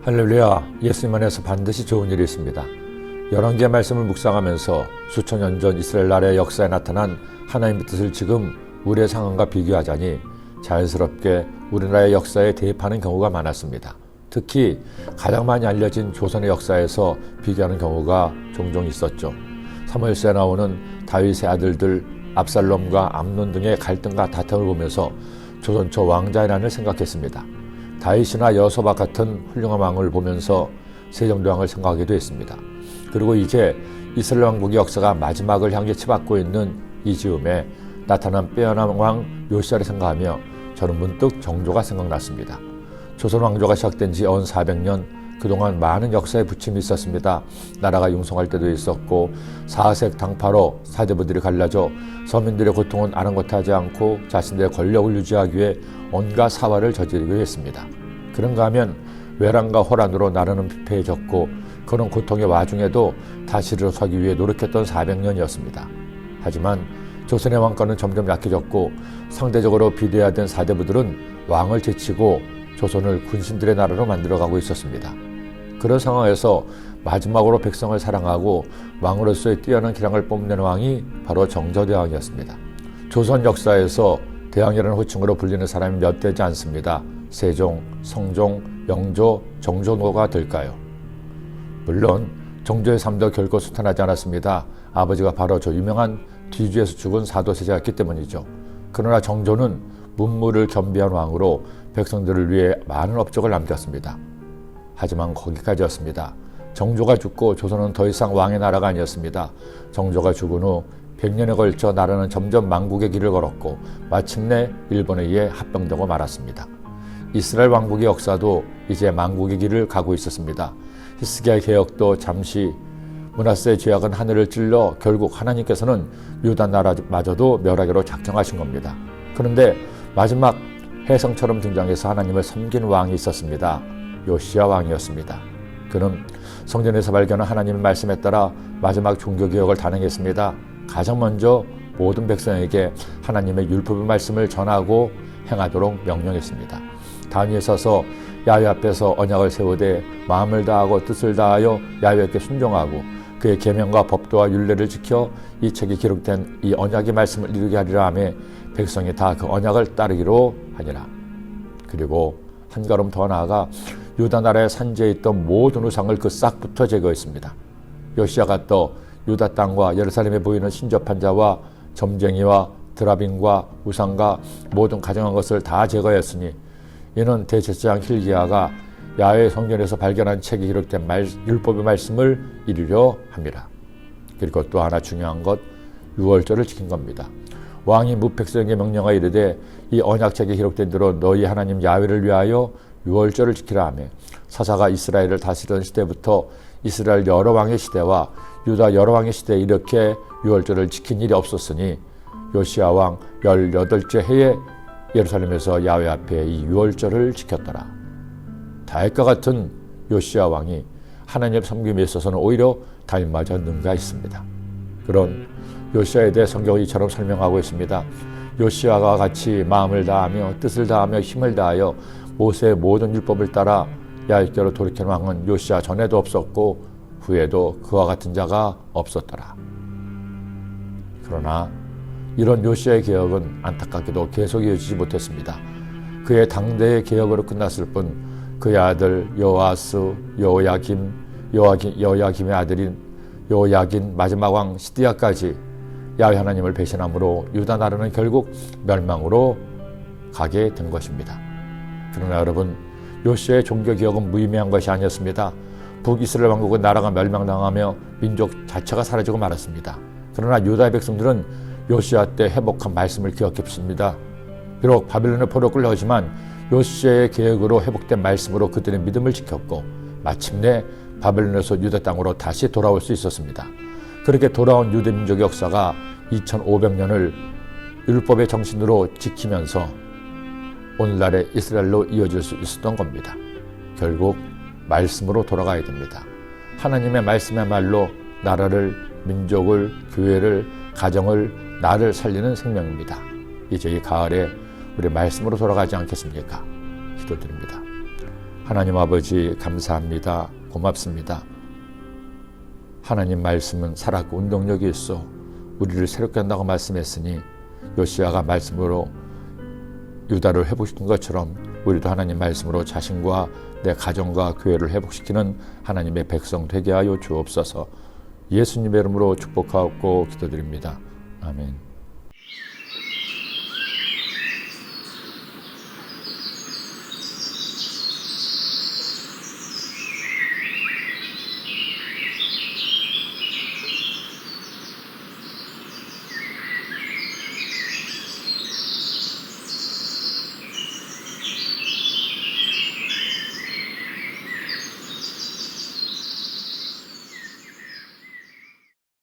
할렐루야, 예수님 안에서 반드시 좋은 일이 있습니다. 열왕기의 말씀을 묵상하면서 수천 년 전 이스라엘 나라의 역사에 나타난 하나님의 뜻을 지금 우리의 상황과 비교하자니 자연스럽게 우리나라의 역사에 대입하는 경우가 많았습니다. 특히 가장 많이 알려진 조선의 역사에서 비교하는 경우가 종종 있었죠. 사무엘서에 나오는 다윗의 아들들 압살롬과 암논 등의 갈등과 다툼을 보면서 조선 초 왕자의 난을 생각했습니다. 다윗이나 여호사밧 같은 훌륭한 왕을 보면서 세종대왕을 생각하기도 했습니다. 그리고 이제 이스라엘 왕국의 역사가 마지막을 향해 치받고 있는 이 즈음에 나타난 빼어난 왕 요시야를 생각하며 저는 문득 정조가 생각났습니다. 조선 왕조가 시작된 지 연 400년, 그동안 많은 역사의 부침이 있었습니다. 나라가 융성할 때도 있었고 사색 당파로 사대부들이 갈라져 서민들의 고통은 아랑곳하지 않고 자신들의 권력을 유지하기 위해 온갖 사활을 저지르기도 했습니다. 그런가 하면 외란과 호란으로 나라는 피폐해졌고 그런 고통의 와중에도 다시 일어서기 위해 노력했던 400년이었습니다. 하지만 조선의 왕권은 점점 약해졌고 상대적으로 비대화된 사대부들은 왕을 제치고 조선을 군신들의 나라로 만들어가고 있었습니다. 그런 상황에서 마지막으로 백성을 사랑하고 왕으로서의 뛰어난 기량을 뽐내는 왕이 바로 정조대왕이었습니다. 조선 역사에서 대왕이라는 호칭으로 불리는 사람이 몇 되지 않습니다. 세종, 성종, 영조, 정조가 될까요? 물론 정조의 삶도 결코 순탄하지 않았습니다. 아버지가 바로 저 유명한 뒤주에서 죽은 사도세자였기 때문이죠. 그러나 정조는 문무를 겸비한 왕으로 백성들을 위해 많은 업적을 남겼습니다. 하지만 거기까지였습니다. 정조가 죽고 조선은 더 이상 왕의 나라가 아니었습니다. 정조가 죽은 후 100년에 걸쳐 나라는 점점 망국의 길을 걸었고 마침내 일본에 의해 합병되고 말았습니다. 이스라엘 왕국의 역사도 이제 망국의 길을 가고 있었습니다. 히스기야 개혁도 잠시 므낫세의 죄악은 하늘을 찔러 결국 하나님께서는 유다 나라마저도 멸하기로 작정하신 겁니다. 그런데 마지막 혜성처럼 등장해서 하나님을 섬긴 왕이 있었습니다. 요시야 왕이었습니다. 그는 성전에서 발견한 하나님의 말씀에 따라 마지막 종교개혁을 단행했습니다. 가장 먼저 모든 백성에게 하나님의 율법의 말씀을 전하고 행하도록 명령했습니다. 단위에 서서 야훼 앞에서 언약을 세우되 마음을 다하고 뜻을 다하여 야훼께 순종하고 그의 계명과 법도와 율례를 지켜 이 책에 기록된 이 언약의 말씀을 이루게 하리라 하며 백성이 다 그 언약을 따르기로 하니라. 그리고 한 걸음 더 나아가 유다 나라의 산지에 있던 모든 우상을 그 싹부터 제거했습니다. 요시야가 또 유다 땅과 예루살렘에 보이는 신접한 자와 점쟁이와 드라빔과 우상과 모든 가정한 것을 다 제거했으니 이는 대제사장 hil기야가 야훼 성전에서 발견한 책에 기록된 율법의 말씀을 이루려 합니다. 그리고 또 하나 중요한 것, 유월절을 지킨 겁니다. 왕이 무백성에게 명령하여 이르되 이 언약책에 기록된 대로 너희 하나님 야훼를 위하여 유월절을 지키라 하며 사사가 이스라엘을 다스리던 시대부터 이스라엘 여러 왕의 시대와 유다 여러 왕의 시대에 이렇게 유월절을 지킨 일이 없었으니 요시야 왕 18째 해에 예루살렘에서 야훼 앞에 이 유월절을 지켰더라. 다윗과 같은 요시야 왕이 하나님의 섬김에 있어서는 오히려 다윗마저 능가했습니다. 그런 요시야에 대해 성경은 이처럼 설명하고 있습니다. 요시야와 같이 마음을 다하며 뜻을 다하며 힘을 다하여 모세의 모든 율법을 따라 야훼께로 돌이킨 왕은 요시야 전에도 없었고 후에도 그와 같은 자가 없었더라. 그러나 이런 요시야의 개혁은 안타깝게도 계속 이어지지 못했습니다. 그의 당대의 개혁으로 끝났을 뿐 그의 아들 여호아스, 여호야김의 아들인 여호야긴 마지막 왕 시드야까지 야훼 하나님을 배신함으로 유다 나라는 결국 멸망으로 가게 된 것입니다. 그러나 여러분, 요시야의 종교개혁은 무의미한 것이 아니었습니다. 북이스라엘 왕국은 나라가 멸망당하며 민족 자체가 사라지고 말았습니다. 그러나 유다의 백성들은 요시야 때 회복한 말씀을 기억했습니다. 비록 바빌론의 포로 끌려오지만 요시야의 계획으로 회복된 말씀으로 그들의 믿음을 지켰고 마침내 바벨론에서 유다 땅으로 다시 돌아올 수 있었습니다. 그렇게 돌아온 유대 민족의 역사가 2500년을 율법의 정신으로 지키면서 오늘날의 이스라엘로 이어질 수 있었던 겁니다. 결국 말씀으로 돌아가야 됩니다. 하나님의 말씀의 말로 나라를, 민족을, 교회를, 가정을, 나를 살리는 생명입니다. 이제 이 가을에 우리 말씀으로 돌아가지 않겠습니까? 기도드립니다. 하나님 아버지 감사합니다. 고맙습니다. 하나님 말씀은 살았고 운동력이 있어 우리를 새롭게 한다고 말씀했으니 요시야가 말씀으로 유다를 회복시킨 것처럼 우리도 하나님 말씀으로 자신과 내 가정과 교회를 회복시키는 하나님의 백성 되게 하여 주옵소서. 예수님의 이름으로 축복하고 기도드립니다. 아멘.